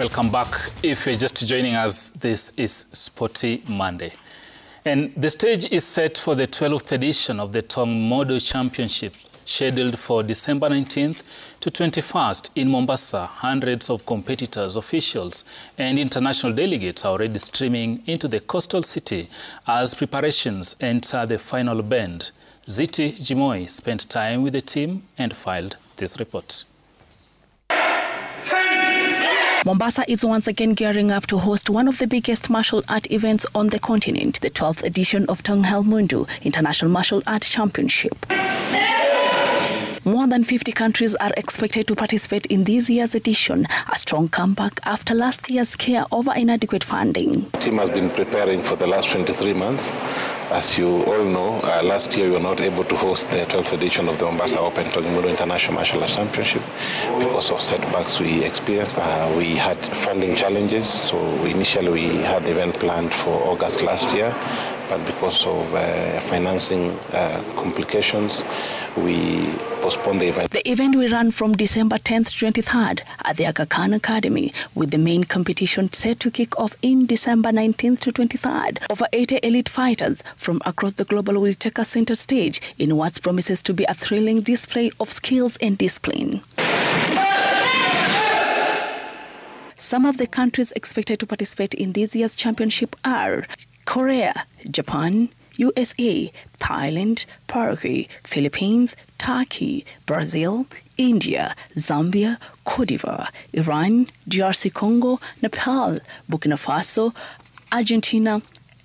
Welcome back. If you're just joining us, this is Sporty Monday. And the stage is set for the 12th edition of the Tong Model Championship, scheduled for December 19th to 21st in Mombasa. Hundreds of competitors, officials, and international delegates are already streaming into the coastal city as preparations enter the final bend. Ziti Jimoi spent time with the team and filed this report. Mombasa is once again gearing up to host one of the biggest martial art events on the continent, the 12th edition of Tong International Martial Art Championship. More than 50 countries are expected to participate in this year's edition, a strong comeback after last year's scare over inadequate funding. The team has been preparing for the last 23 months. As you all know, last year we were not able to host the 12th edition of the Mombasa Open Tong International Martial Arts Championship because of setbacks we experienced. We had funding challenges, so initially we had the event planned for August last year, but because of financing complications, we postponed the event. The event will run from December 10th to 23rd at the Aga Khan Academy, with the main competition set to kick off in December 19th to 23rd. Over 80 elite fighters from across the global will take a center stage in what promises to be a thrilling display of skills and discipline. Some of the countries expected to participate in this year's championship are Korea, Japan, USA, Thailand, Paraguay, Philippines, Turkey, Brazil, India, Zambia, Cote d'Ivoire, Iran, DRC Congo, Nepal, Burkina Faso, Argentina,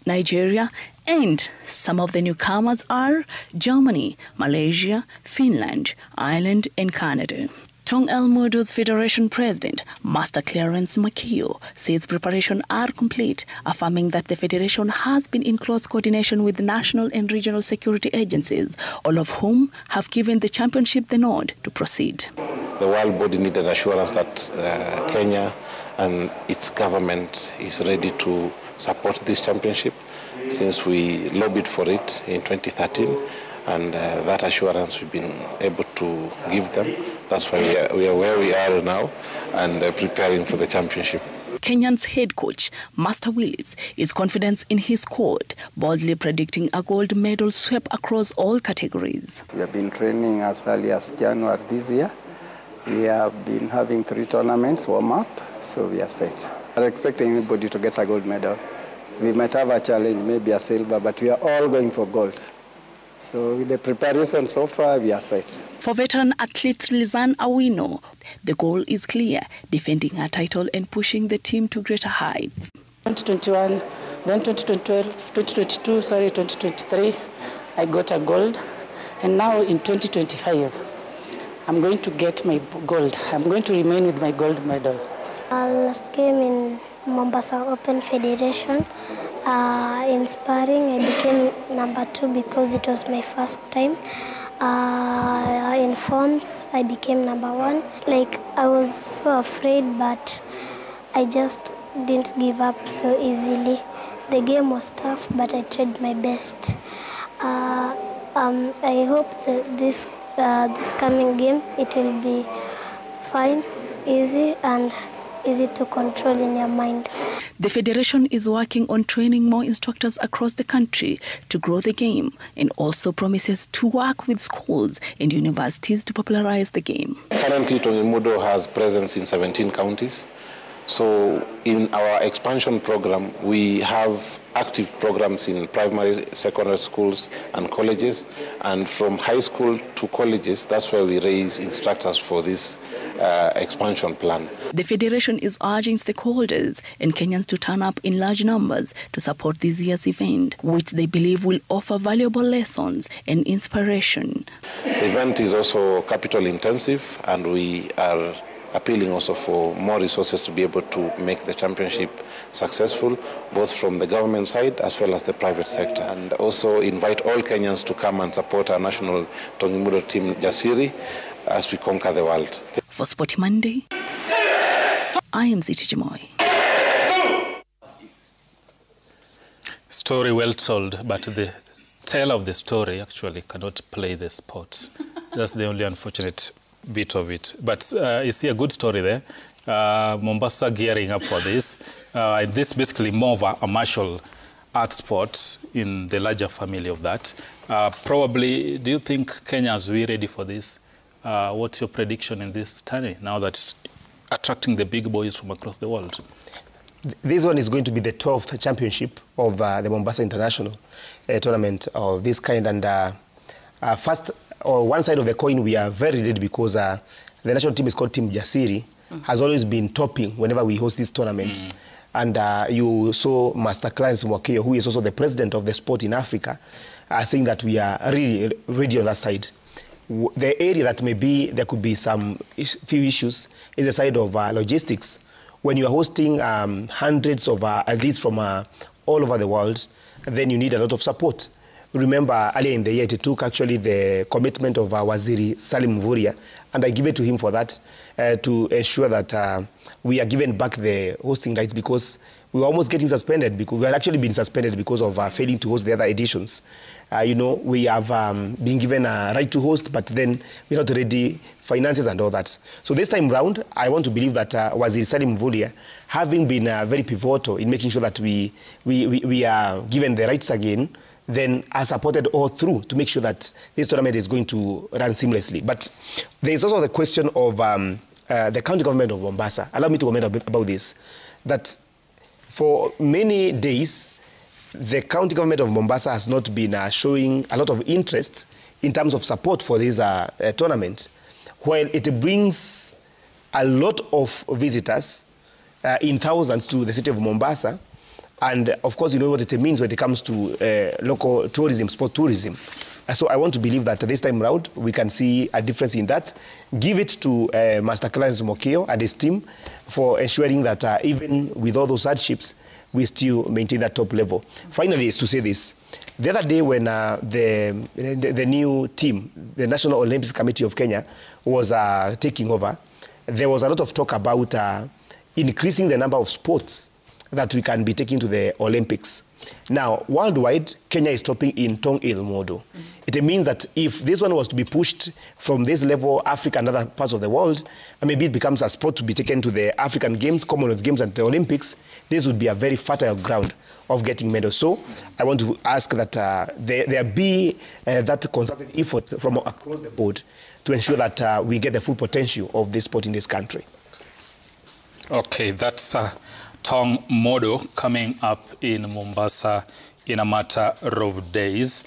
Nigeria, and some of the newcomers are Germany, Malaysia, Finland, Ireland, and Canada. Tong Mudo's Federation President, Master Clarence Makio, says preparations are complete, affirming that the Federation has been in close coordination with the national and regional security agencies, all of whom have given the championship the nod to proceed. The world body needed assurance that Kenya and its government is ready to support this championship, since we lobbied for it in 2013. And that assurance we've been able to give them. That's why we are where we are now and preparing for the championship. Kenyan's head coach, Master Willis, is confident in his squad, boldly predicting a gold medal sweep across all categories. We have been training as early as January this year. We have been having 3 tournaments warm up, so we are set. We are expecting anybody to get a gold medal. We might have a challenge, maybe a silver, but we are all going for gold. So with the preparation so far, we are set. For veteran athlete Lizanne Awino, the goal is clear, defending her title and pushing the team to greater heights. 2021, then 2023, I got a gold. And now in 2025, I'm going to get my gold. I'm going to remain with my gold medal. Last game in Mombasa Open Federation. In sparring, I became number 2 because it was my first time. In forms, I became number 1. Like, I was so afraid, but I just didn't give up so easily. The game was tough, but I tried my best. I hope that this coming game, it will be fine, easy, and easy to control in your mind. The Federation is working on training more instructors across the country to grow the game, and also promises to work with schools and universities to popularize the game. Currently, Tong has presence in 17 counties. So in our expansion program, we have active programs in primary, secondary schools and colleges. And from high school to colleges, that's where we raise instructors for this expansion plan. The Federation is urging stakeholders and Kenyans to turn up in large numbers to support this year's event, which they believe will offer valuable lessons and inspiration. The event is also capital intensive, and we are appealing also for more resources to be able to make the championship successful, both from the government side as well as the private sector. And also invite all Kenyans to come and support our national Tong team, Jasiri, as we conquer the world. For Sporty Monday, I am Ziti Jimoi. Story well told, but the tale of the story actually cannot play the sport. That's the only unfortunate bit of it. But you see a good story there. Mombasa gearing up for this. This is basically more of a martial art sport in the larger family of that. Probably, do you think Kenya is really ready for this? What's your prediction in this tourney now that it's attracting the big boys from across the world? This one is going to be the 12th championship of the Mombasa International tournament of this kind. And first, on one side of the coin, we are very ready because the national team is called Team Jasiri, has always been topping whenever we host this tournament. And you saw Master Clarence Mwakio, who is also the president of the sport in Africa, saying that we are really ready on that side. The area that maybe there could be some few issues is the side of logistics. When you are hosting hundreds of athletes from all over the world, then you need a lot of support. Remember, earlier in the year, it took actually the commitment of Waziri Salim Mvurya, and I give it to him for that, to ensure that we are given back the hosting rights, because we were almost getting suspended, because we had actually been suspended because of failing to host the other editions. You know, we have been given a right to host, but then we're not ready, finances and all that. So this time round, I want to believe that Waziri Salim Mvurya, having been very pivotal in making sure that we are given the rights again, then are supported all through to make sure that this tournament is going to run seamlessly. But there is also the question of the county government of Mombasa. Allow me to comment about this. That for many days, the county government of Mombasa has not been showing a lot of interest in terms of support for this tournament, while it brings a lot of visitors in thousands to the city of Mombasa. And of course, you know what it means when it comes to local tourism, sport tourism. So I want to believe that this time around, we can see a difference in that. Give it to Master Clarence Mwakio and his team for ensuring that even with all those hardships, we still maintain that top level. Finally, is to say this. The other day when the new team, the National Olympics Committee of Kenya, was taking over, there was a lot of talk about increasing the number of sports that we can be taking to the Olympics. Now, worldwide, Kenya is topping in Tong model. It means that if this one was to be pushed from this level, Africa and other parts of the world, and maybe it becomes a sport to be taken to the African Games, Commonwealth Games and the Olympics, this would be a very fertile ground of getting medals. So I want to ask that there be that concerted effort from across the board to ensure that we get the full potential of this sport in this country. Okay, that's Tong Modo coming up in Mombasa in a matter of days.